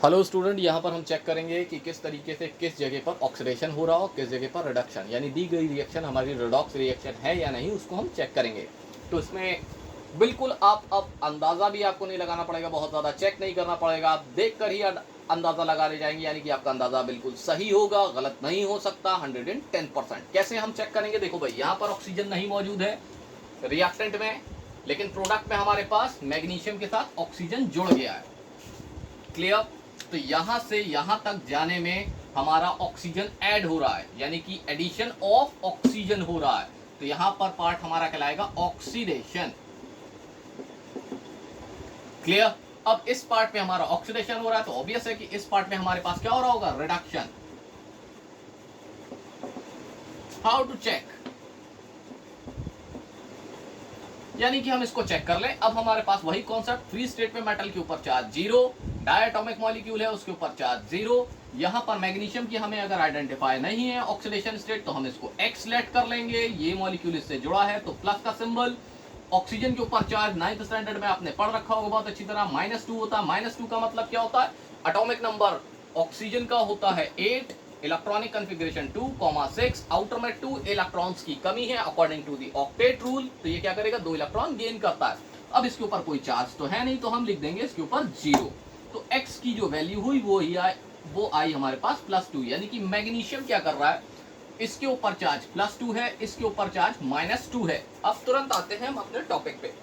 Hello student, यहाँ पर हम चेक करेंगे कि किस तरीके से किस जगह पर ऑक्सीडेशन हो रहा हो, किस जगह पर रिडक्शन, यानी दी गई रिएक्शन हमारी रिडॉक्स रिएक्शन है या नहीं, उसको हम चेक करेंगे। तो इसमें बिल्कुल आप अब अंदाज़ा भी आपको नहीं लगाना पड़ेगा, बहुत ज़्यादा चेक नहीं करना पड़ेगा, आप देख कर ही अंदाज़ा लगा ले जाएंगे, यानी कि आपका अंदाज़ा बिल्कुल सही होगा, गलत नहीं हो सकता। 110%। कैसे हम चेक करेंगे? देखो भाई, यहाँ पर ऑक्सीजन नहीं मौजूद है रिएक्टेंट में, लेकिन प्रोडक्ट में हमारे पास मैग्नीशियम के साथ ऑक्सीजन जुड़ गया है। क्लियर? तो यहां से यहां तक जाने में हमारा ऑक्सीजन ऐड हो रहा है, यानी कि एडिशन ऑफ ऑक्सीजन हो रहा है। तो यहां पर पार्ट हमारा कहलाएगा ऑक्सीडेशन। क्लियर? अब इस पार्ट में हमारा ऑक्सीडेशन हो रहा है, तो ऑब्वियस है कि इस पार्ट में हमारे पास क्या हो रहा होगा? रिडक्शन। How to check? यानी कि हम इसको चेक कर लें। अब हमारे पास वही कॉन्सेप्ट, फ्री स्टेट में मेटल के ऊपर चार्ज 0, डायटोमिक मॉलिक्यूल है उसके ऊपर चार्ज 0। यहां पर मैग्नीशियम की हमें अगर आइडेंटिफाई नहीं है ऑक्सीडेशन स्टेट, तो हम इसको एक्स लेट कर लेंगे। ये मॉलिक्यूल इससे जुड़ा है तो प्लस का सिंबल। ऑक्सीजन के ऊपर चार्ज 9th स्टैंडर्ड में आपने पढ़ रखा होगा बहुत अच्छी तरह, -2 होता है। -2 का मतलब क्या होता है? एटॉमिक नंबर ऑक्सीजन का होता है 8, इलेक्ट्रॉनिक कॉन्फ़िगरेशन 2,6, आउटर में 2 इलेक्ट्रॉन्स की कमी है according to the octet rule. तो ये क्या करेगा? 2 इलेक्ट्रॉन गेन करता है। अब इसके ऊपर कोई चार्ज तो है नहीं, तो हम लिख देंगे इसके ऊपर 0। तो x की जो वैल्यू हुई वो आई हमारे पास +2, यानी कि मैग्नीशियम क्या कर रहा है? इसके ऊपर चार्ज +2 है, इसके ऊपर चार्ज -2 है। अब तुरंत आते हैं हम अपने टॉपिक पे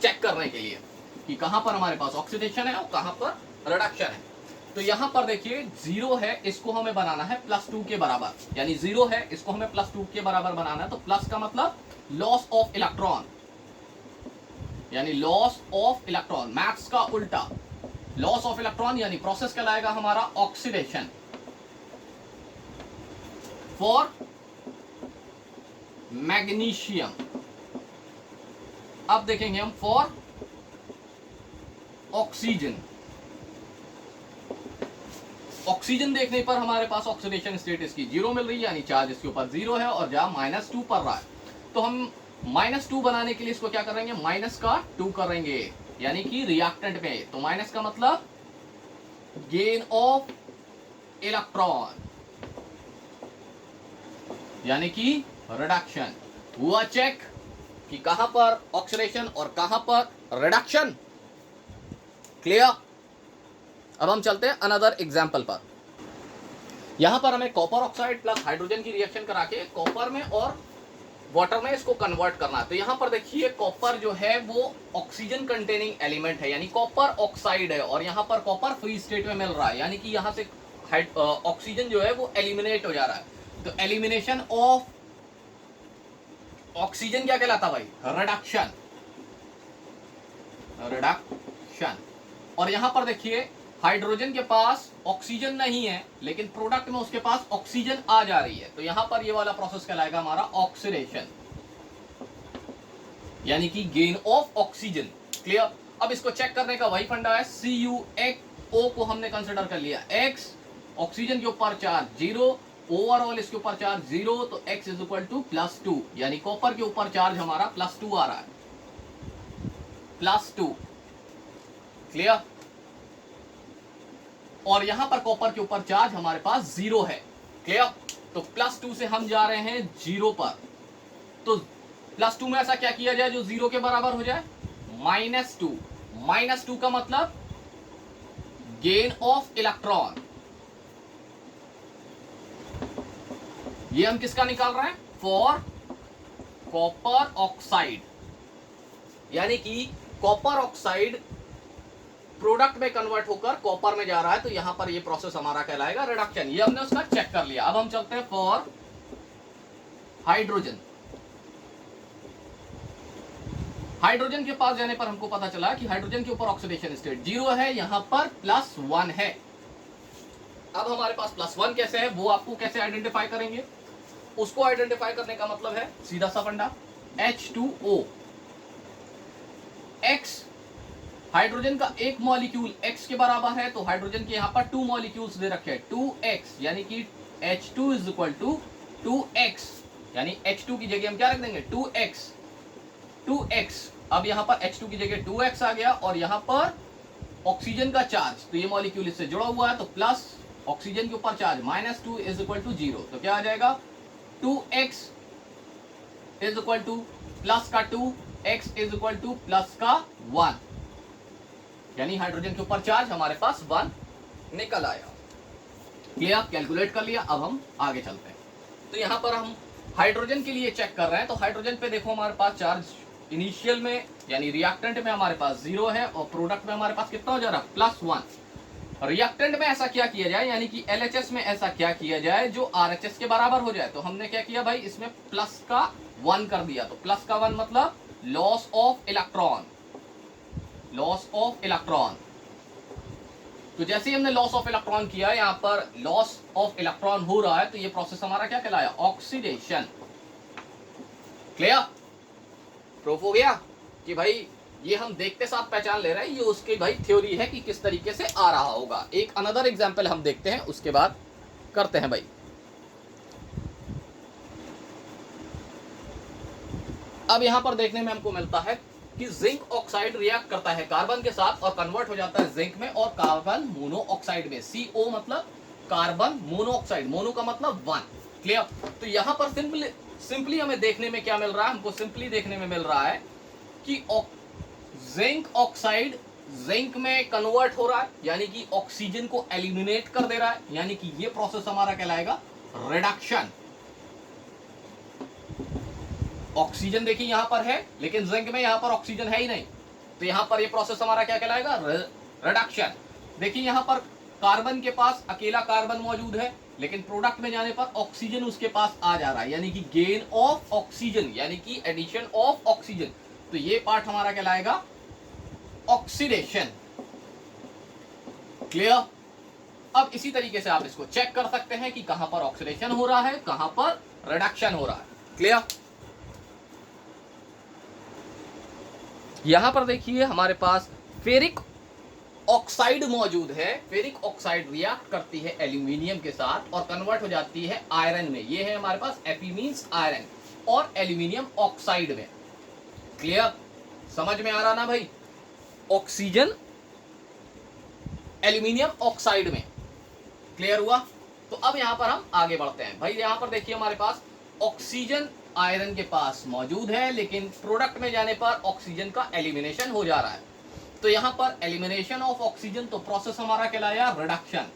चेक करने के लिए कि कहां पर हमारे पास ऑक्सीडेशन है और कहां पर रिडक्शन है। तो यहां पर देखिए 0 है, इसको हमें बनाना है +2 के बराबर, यानी 0 है, इसको हमें +2 के बराबर बनाना है। तो प्लस का मतलब लॉस ऑफ इलेक्ट्रॉन, यानी लॉस ऑफ इलेक्ट्रॉन, मैथ्स का उल्टा। लॉस ऑफ इलेक्ट्रॉन यानी प्रोसेस कहलाएगा हमारा ऑक्सीडेशन फॉर मैग्नीशियम। अब देखेंगे हम फॉर ऑक्सीजन। ऑक्सीजन देखने पर हमारे पास ऑक्सीडेशन स्टेट इसकी 0 मिल रही है, यानी चार्ज इसके ऊपर 0 है और जहां -2 पड़ रहा है, तो हम -2 बनाने के लिए इसको क्या करेंगे? -2 करेंगे, यानी कि रिएक्टेंट में। तो माइनस का मतलब गेन ऑफ इलेक्ट्रॉन, यानी कि रिडक्शन। हुआ चेक कि कहां पर ऑक्सीडेशन और कहां पर रिडक्शन। क्लियर? अब हम चलते हैं अनदर एग्जांपल पर। यहां पर हमें कॉपर ऑक्साइड प्लस हाइड्रोजन की रिएक्शन करा के कॉपर में और वाटर में इसको कन्वर्ट करना है। तो यहां पर देखिए कॉपर जो है वो ऑक्सीजन कंटेनिंग एलिमेंट है, यानी कॉपर ऑक्साइड है, और यहां पर कॉपर फ्री स्टेट में मिल रहा है, यानी कि यहां से ऑक्सीजन जो है वो एलिमिनेट हो जा रहा है। तो एलिमिनेशन ऑफ ऑक्सीजन क्या कहलाता भाई? रिडक्शन। रिडक्शन। और यहां पर देखिए हाइड्रोजन के पास ऑक्सीजन नहीं है, लेकिन प्रोडक्ट में उसके पास ऑक्सीजन आ जा रही है, तो यहां पर ये वाला प्रोसेस कहलाएगा हमारा ऑक्सीडेशन, यानी कि गेन ऑफ ऑक्सीजन। क्लियर? अब इसको चेक करने का वही फंडा है, CuO को हमने कंसिडर कर लिया x, ऑक्सीजन के ऊपर चार्ज 0, ओवरऑल इसके ऊपर चार्ज 0, तो x = +2, यानी कॉपर के ऊपर चार्ज हमारा +2 आ रहा है, +2। क्लियर? और यहां पर कॉपर के ऊपर चार्ज हमारे पास 0 है। क्लियर? तो +2 से हम जा रहे हैं 0 पर। तो +2 में ऐसा क्या किया जाए जो 0 के बराबर हो जाए? -2। -2 का मतलब गेन ऑफ इलेक्ट्रॉन। ये हम किसका निकाल रहे हैं? फॉर कॉपर ऑक्साइड, यानी कि कॉपर ऑक्साइड प्रोडक्ट में कन्वर्ट होकर कॉपर में जा रहा है, तो यहां पर ये प्रोसेस हमारा कहलाएगा रिडक्शन। ये हमने उसका चेक कर लिया। अब हम चलते हैं फॉर हाइड्रोजन। हाइड्रोजन के पास जाने पर हमको पता चला कि हाइड्रोजन के ऊपर ऑक्सीडेशन स्टेट 0 है, यहां पर +1 है। अब हमारे पास +1 कैसे है, वो आपको कैसे आइडेंटिफाई करेंगे? उसको आइडेंटिफाई करने का मतलब है सीधा सा फंडा, H2O। X हाइड्रोजन का एक मॉलिक्यूल x के बराबर है, तो हाइड्रोजन के यहां पर 2 मॉलिक्यूल्स दे रखे हैं, 2x, यानी कि H2 = 2x, यानी H2 की जगह हम क्या रख देंगे? 2x। अब यहां पर H2 की जगह 2x आ गया, और यहां पर ऑक्सीजन का चार्ज, तो ये मॉलिक्यूल इससे जुड़ा हुआ है, तो प्लस ऑक्सीजन के ऊपर चार्ज -2 इज इक्वल टू 0, तो क्या आ जाएगा 2x is equal two plus का 2, x is equal two plus का 1, यानी हाइड्रोजन के ऊपर चार्ज हमारे पास 1 निकल आया। क्लियर, कैलकुलेट कर लिया। अब हम आगे चलते हैं। तो यहाँ पर हम हाइड्रोजन के लिए चेक कर रहे हैं, तो हाइड्रोजन पे देखो हमारे पास चार्ज इनिशियल में यानी रिएक्टेंट में हमारे पास 0 है और प्रोडक्ट में हमारे पास कितना हो जा रहा है +1। रिएक्टेंट में ऐसा क्या किया जाए, यानी कि LHS में ऐसा क्या किया जाए जो RHS के बराबर हो जाए, तो हमने क्या किया भाई, इसमें प्लस का 1 कर दिया। तो प्लस का 1 मतलब loss of electron, loss of electron. तो जैसे ही हमने लॉस ऑफ इलेक्ट्रॉन किया, यहाँ पर लॉस ऑफ इलेक्ट्रॉन हो रहा है, तो ये प्रोसेस हमारा क्या कहलाया, ऑक्सीडेशन। क्लियर, प्रूफ हो गया कि भाई ये हम देखते साथ पहचान ले रहे हैं, ये उसकी भाई थ्योरी है कि किस तरीके से आ रहा होगा। एक अनदर एग्जांपल हम देखते हैं, उसके बाद करते हैं भाई। अब यहां पर देखने में हमको मिलता है कि जिंक ऑक्साइड रिएक्ट करता है कार्बन के साथ और कन्वर्ट हो जाता है जिंक में और कार्बन मोनोऑक्साइड में। CO मतलब कार्बन मोनोऑक्साइड, मोनो का मतलब 1। क्लियर, तो यहां पर सिंपली हमें देखने में क्या मिल रहा है, हमको सिंपली देखने में मिल रहा है कि जिंक ऑक्साइड जिंक में कन्वर्ट हो रहा है, यानी कि ऑक्सीजन को एलिमिनेट कर दे रहा है, यानी कि ये प्रोसेस हमारा कहलाएगा रिडक्शन। ऑक्सीजन देखिए यहां पर है, लेकिन जिंक में यहां पर ऑक्सीजन है ही नहीं, तो यहां पर ये प्रोसेस हमारा क्या कहलाएगा, रिडक्शन। देखिए यहां पर कार्बन के पास अकेला कार्बन मौजूद है, लेकिन प्रोडक्ट में जाने पर ऑक्सीजन उसके पास आ जा रहा है, यानी कि गेन ऑफ ऑक्सीजन, यानी कि एडिशन ऑफ ऑक्सीजन। तो ये पार्ट हमारा कहलाएगा ऑक्सीडेशन। क्लियर, अब इसी तरीके से आप इसको चेक कर सकते हैं कि कहां पर ऑक्सीडेशन हो रहा है, कहां पर रिडक्शन हो रहा है। क्लियर, यहां पर देखिए हमारे पास फेरिक ऑक्साइड मौजूद है। फेरिक ऑक्साइड रिएक्ट करती है एल्यूमिनियम के साथ और कन्वर्ट हो जाती है आयरन में। ये है हमारे पास Fe मींस आयरन और एल्यूमिनियम ऑक्साइड में। क्लियर, समझ में आ रहा ना भाई, ऑक्सीजन एल्यूमिनियम ऑक्साइड में। क्लियर हुआ, तो अब यहां पर हम आगे बढ़ते हैं भाई। यहां पर देखिए हमारे पास ऑक्सीजन आयरन के पास मौजूद है, लेकिन प्रोडक्ट में जाने पर ऑक्सीजन का एलिमिनेशन हो जा रहा है। तो यहां पर एलिमिनेशन ऑफ ऑक्सीजन, तो प्रोसेस हमारा कहलाया रिडक्शन।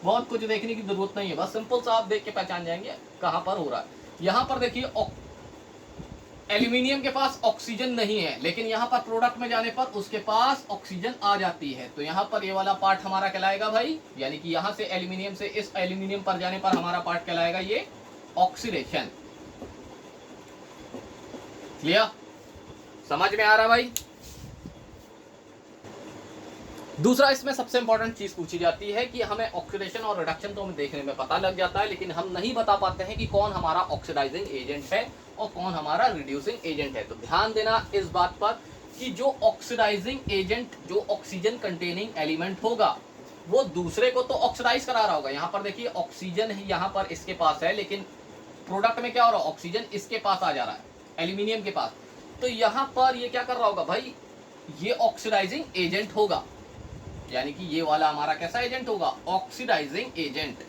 बहुत कुछ देखने की जरूरत नहीं है, बस सिंपल सा आप देख के पहचान जाएंगे कहां पर हो रहा है। यहां पर देखिए एल्यूमिनियम के पास ऑक्सीजन नहीं है, लेकिन यहां पर प्रोडक्ट में जाने पर उसके पास ऑक्सीजन आ जाती है, तो यहां पर ये वाला पार्ट हमारा कहलाएगा भाई, यानी कि यहां से एल्यूमिनियम से इस एल्यूमिनियम पर जाने पर हमारा पार्ट कहलाएगा ये ऑक्सीडेशन। क्लियर, समझ में आ रहा भाई। दूसरा इसमें सबसे इंपॉर्टेंट चीज पूछी जाती है कि हमें ऑक्सीडेशन और रिडक्शन तो हमें देखने में पता लग जाता है, लेकिन हम नहीं बता पाते हैं कि कौन हमारा ऑक्सीडाइजिंग एजेंट है और कौन हमारा रिड्यूसिंग एजेंट है। तो ध्यान देना इस बात पर कि जो ऑक्सीडाइजिंग एजेंट, जो ऑक्सीजन कंटेनिंग एलिमेंट होगा, वो दूसरे को तो ऑक्सीडाइज करा रहा होगा। यहाँ पर देखिए ऑक्सीजन ही यहाँ पर इसके पास है, लेकिन प्रोडक्ट में क्या हो रहा है, ऑक्सीजन इसके पास आ जा रहा है, एल्यूमिनियम के पास। तो यहाँ पर ये क्या कर रहा होगा भाई, ये ऑक्सीडाइजिंग एजेंट होगा, यानी कि ये वाला हमारा कैसा एजेंट होगा, ऑक्सीडाइजिंग एजेंट,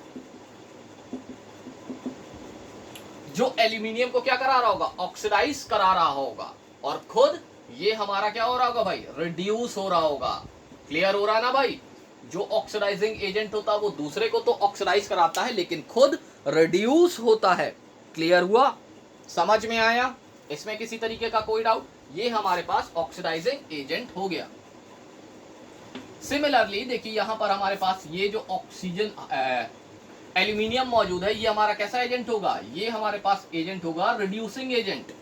जो एल्यूमिनियम को क्या करा रहा होगा, ऑक्सीडाइज करा रहा होगा, और खुद ये हमारा क्या हो रहा होगा भाई, रिड्यूस हो रहा होगा। क्लियर हो रहा है ना भाई, जो ऑक्सीडाइजिंग एजेंट होता है वो दूसरे को तो ऑक्सीडाइज कराता है, लेकिन खुद रिड्यूस होता है। क्लियर हुआ, समझ में आया, इसमें किसी तरीके का कोई डाउट, ये हमारे पास ऑक्सीडाइजिंग एजेंट हो गया। सिमिलरली देखिए यहां पर हमारे पास ये जो ऑक्सीजन एल्यूमिनियम मौजूद है, ये हमारा कैसा एजेंट होगा, ये हमारे पास एजेंट होगा रिड्यूसिंग एजेंट।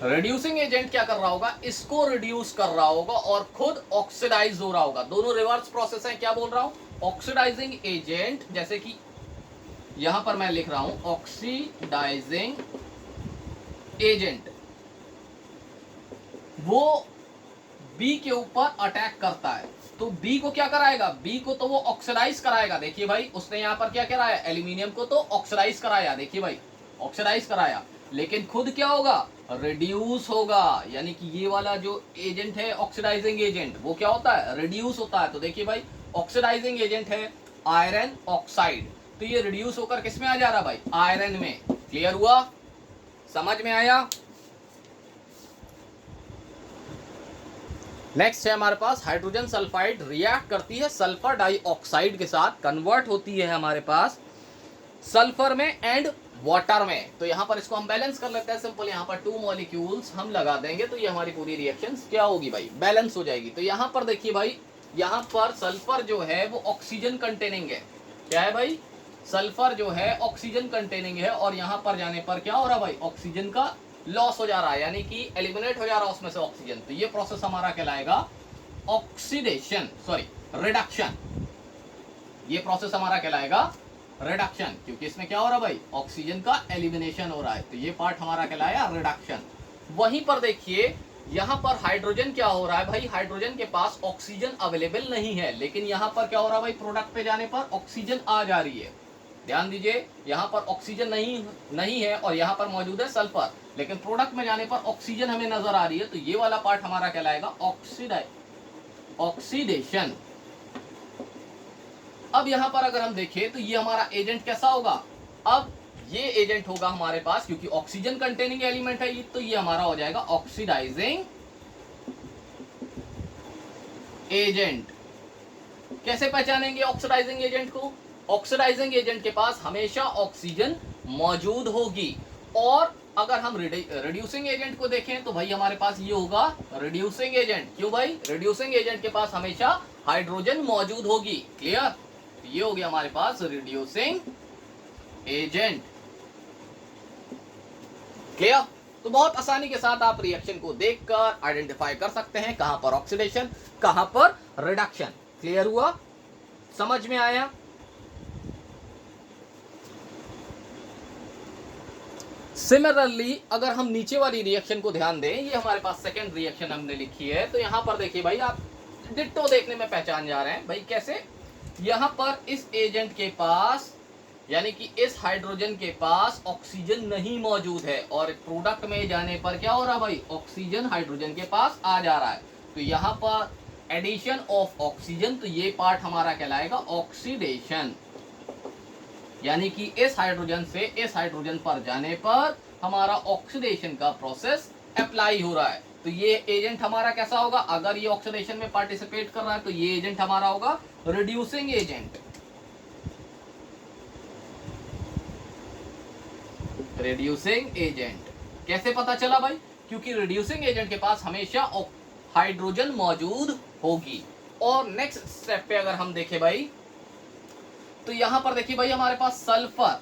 रिड्यूसिंग एजेंट क्या कर रहा होगा, इसको रिड्यूस कर रहा होगा और खुद ऑक्सीडाइज हो रहा होगा। दोनों रिवर्स प्रोसेस है। क्या बोल रहा हूं, ऑक्सीडाइजिंग एजेंट, जैसे कि यहां पर मैं लिख रहा हूं ऑक्सीडाइजिंग एजेंट, वो बी के ऊपर अटैक करता है, तो बी को क्या कराएगा, बी को तो वो ऑक्सीडाइज कराएगा। देखिए भाई उसने यहां पर क्या कराया, एल्यूमिनियम को तो ऑक्सीडाइज कराया, देखिए भाई ऑक्सीडाइज कराया, लेकिन खुद क्या होगा, रिड्यूस होगा, यानी कि ये वाला जो एजेंट है ऑक्सीडाइजिंग एजेंट, वो क्या होता है, रिड्यूस होता है। तो देखिए भाई, ऑक्सीडाइजिंग एजेंट है आयरन ऑक्साइड, तो ये रिड्यूस होकर किस में आ जा रहा भाई, आयरन में। क्लियर हुआ, समझ में आया। नेक्स्ट है हमारे पास हाइड्रोजन सल्फाइड रिएक्ट करती है सल्फर डाइऑक्साइड के साथ, कन्वर्ट होती है हमारे पास सल्फर में एंड वाटर में। तो यहां पर इसको हम बैलेंस कर लेते हैं सिंपल, यहां पर 2 मॉलिक्यूल्स हम लगा देंगे तो ये हमारी पूरी रिएक्शन क्या होगी भाई, बैलेंस हो जाएगी। तो यहां पर देखिए भाई, यहां पर सल्फर जो है वो ऑक्सीजन कंटेनिंग है। क्या है भाई, सल्फर जो है ऑक्सीजन कंटेनिंग है, और यहां पर जाने पर क्या हो रहा भाई, ऑक्सीजन का लॉस हो जा रहा है, यानी कि एलिमिनेट हो जा रहा है उसमें से ऑक्सीजन। तो ये प्रोसेस हमारा कहलाएगा ऑक्सीडेशन, सॉरी रिडक्शन। ये प्रोसेस हमारा कहलाएगा रिडक्शन, क्योंकि इसमें क्या हो रहा है भाई, ऑक्सीजन का एलिमिनेशन हो रहा है। तो ये पार्ट हमारा कहलाया रिडक्शन। वहीं पर देखिए यहां पर हाइड्रोजन क्या हो रहा है भाई, हाइड्रोजन के पास ऑक्सीजन अवेलेबल नहीं है, लेकिन यहां पर क्या हो रहा है भाई, प्रोडक्ट पे जाने पर ऑक्सीजन आ जा रही है। ध्यान दीजिए, यहां पर ऑक्सीजन नहीं है और यहां पर मौजूद है सल्फर, लेकिन प्रोडक्ट में जाने पर ऑक्सीजन हमें नजर आ रही है। तो ये वाला पार्ट हमारा कहलाएगा ऑक्सीडेशन। अब यहां पर अगर हम देखें तो ये हमारा एजेंट कैसा होगा, अब ये एजेंट होगा हमारे पास, क्योंकि ऑक्सीजन कंटेनिंग एलिमेंट है ये, तो ये हमारा हो जाएगा ऑक्सीडाइजिंग एजेंट। कैसे पहचानेंगे ऑक्सीडाइजिंग एजेंट को, ऑक्सीडाइजिंग एजेंट के पास हमेशा ऑक्सीजन मौजूद होगी। और अगर हम रिड्यूसिंग एजेंट को देखें तो भाई हमारे पास ये होगा रिड्यूसिंग एजेंट। क्यों भाई, रिड्यूसिंग एजेंट के पास हमेशा हाइड्रोजन मौजूद होगी। क्लियर, ये हो गया हमारे पास रिड्यूसिंग एजेंट। क्लियर, तो बहुत आसानी के साथ आप रिएक्शन को देखकर आइडेंटिफाई कर सकते हैं कहां पर ऑक्सीडेशन, कहां पर रिडक्शन। क्लियर हुआ, समझ में आया। सिमिलरली अगर हम नीचे वाली रिएक्शन को ध्यान दें, ये हमारे पास सेकेंड रिएक्शन हमने लिखी है, तो यहां पर देखिए भाई, आप डिट्टो देखने में पहचान जा रहे हैं भाई कैसे, यहां पर इस एजेंट के पास, यानी कि इस हाइड्रोजन के पास ऑक्सीजन नहीं मौजूद है, और प्रोडक्ट में जाने पर क्या हो रहा है भाई, ऑक्सीजन हाइड्रोजन के पास आ जा रहा है। तो यहां पर एडिशन ऑफ ऑक्सीजन, तो ये पार्ट हमारा कहलाएगा ऑक्सीडेशन, यानी कि इस हाइड्रोजन से इस हाइड्रोजन पर जाने पर हमारा ऑक्सीडेशन का प्रोसेस अप्लाई हो रहा है। तो ये एजेंट हमारा कैसा होगा, अगर ये ऑक्सीडेशन में पार्टिसिपेट कर रहा है तो ये एजेंट हमारा होगा रिड्यूसिंग एजेंट। रिड्यूसिंग एजेंट कैसे पता चला भाई, क्योंकि रिड्यूसिंग एजेंट के पास हमेशा हाइड्रोजन मौजूद होगी। और नेक्स्ट स्टेप पे अगर हम देखें भाई, तो यहां पर देखिए भाई हमारे पास सल्फर,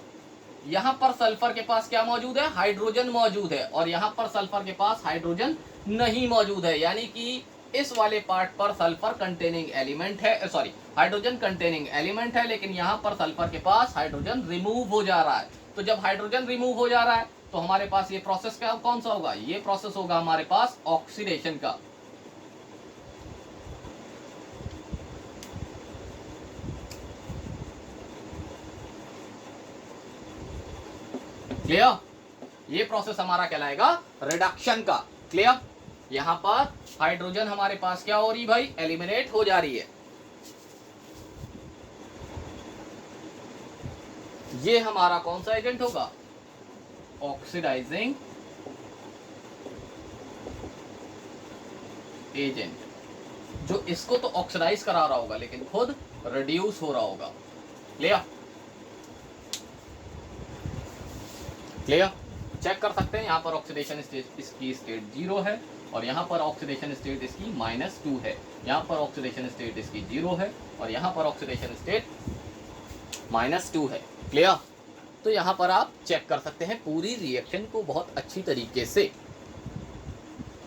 यहां पर सल्फर के पास क्या मौजूद है, हाइड्रोजन मौजूद है, और यहां पर सल्फर के पास हाइड्रोजन नहीं मौजूद है, यानी कि इस वाले पार्ट पर सल्फर कंटेनिंग एलिमेंट है, सॉरी हाइड्रोजन कंटेनिंग एलिमेंट है, लेकिन यहां पर सल्फर के पास हाइड्रोजन रिमूव हो जा रहा है। तो जब हाइड्रोजन रिमूव हो जा रहा है तो हमारे पास ये प्रोसेस क्या कौन सा होगा, ये प्रोसेस होगा हमारे पास ऑक्सीडेशन का। क्लियर, ये प्रोसेस हमारा कहलाएगा रिडक्शन का। क्लियर, यहां पर हाइड्रोजन हमारे पास क्या हो रही भाई, एलिमिनेट हो जा रही है। ये हमारा कौन सा एजेंट होगा, ऑक्सीडाइजिंग एजेंट, जो इसको तो ऑक्सीडाइज करा रहा होगा लेकिन खुद रिड्यूस हो रहा होगा। क्लियर, क्लियर, चेक कर सकते हैं यहाँ पर ऑक्सीडेशन स्टेट इसकी स्टेट 0 है, और यहाँ पर ऑक्सीडेशन स्टेट इसकी -2 है, यहाँ पर ऑक्सीडेशन स्टेट इसकी 0 है, और यहाँ पर ऑक्सीडेशन स्टेट -2 है। क्लियर, तो यहाँ पर आप चेक कर सकते हैं पूरी रिएक्शन को बहुत अच्छी तरीके से।